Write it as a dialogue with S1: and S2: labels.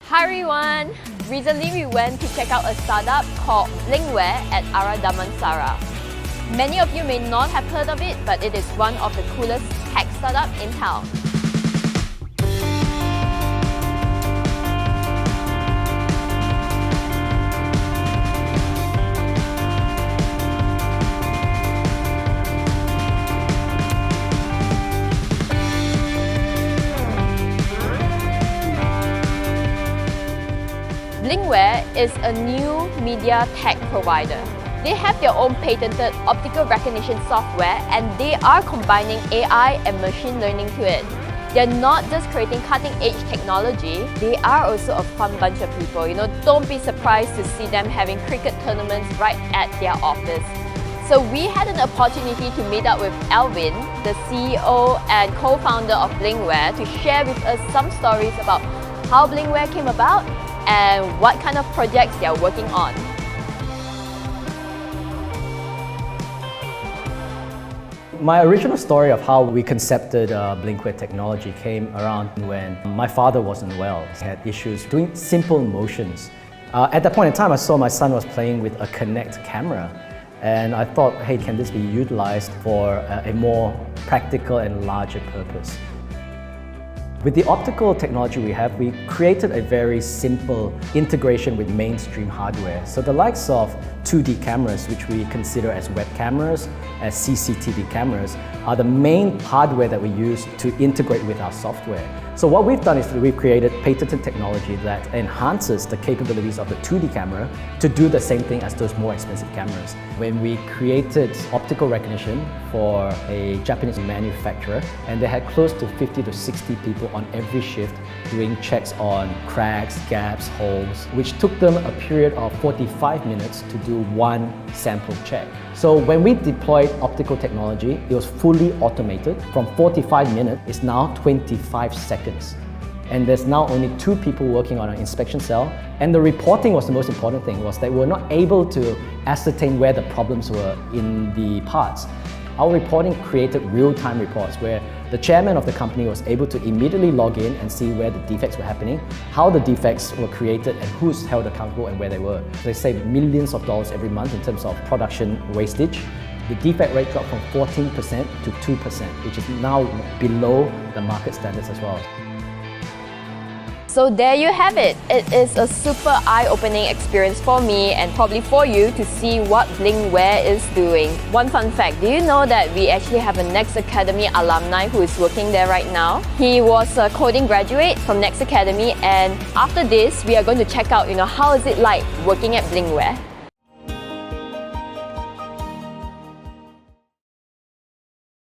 S1: Hi everyone! Recently we went to check out a startup called Blinkware at Ara Damansara. Many of you may not have heard of it, but it is one of the coolest tech startups in town. Blinkware is a new media tech provider. They have their own patented optical recognition software and they are combining AI and machine learning to it. They're not just creating cutting-edge technology, they are also a fun bunch of people. Don't be surprised to see them having cricket tournaments right at their office. So we had an opportunity to meet up with Alvin, the CEO and co-founder of Blinkware, to share with us some stories about how Blinkware came about and what kind of projects they are working on.
S2: My original story of how we concepted Blinkware technology came around when my father wasn't well. He had issues doing simple motions. At that point in time, I saw my son was playing with a Kinect camera, and I thought, hey, can this be utilized for a more practical and larger purpose? With the optical technology we have, we created a very simple integration with mainstream hardware. So the likes of 2D cameras, which we consider as web cameras, as CCTV cameras, are the main hardware that we use to integrate with our software. So what we've done is that we've created patented technology that enhances the capabilities of the 2D camera to do the same thing as those more expensive cameras. When we created optical recognition for a Japanese manufacturer, and they had close to 50 to 60 people on every shift doing checks on cracks, gaps, holes, which took them a period of 45 minutes to do one sample check. So when we deployed optical technology, it was fully automated. From 45 minutes, it's now 25 seconds. And there's now only 2 people working on an inspection cell. And the reporting was the most important thing, was that we were not able to ascertain where the problems were in the parts. Our reporting created real-time reports where the chairman of the company was able to immediately log in and see where the defects were happening, how the defects were created, and who's held accountable and where they were. They save millions of dollars every month in terms of production wastage. The defect rate dropped from 14% to 2%, which is now below the market standards as well.
S1: So there you have it. It is a super eye-opening experience for me and probably for you to see what Blinkware is doing. One fun fact, do you know that we actually have a Next Academy alumni who is working there right now? He was a coding graduate from Next Academy, and after this, we are going to check out, how is it like working at Blinkware.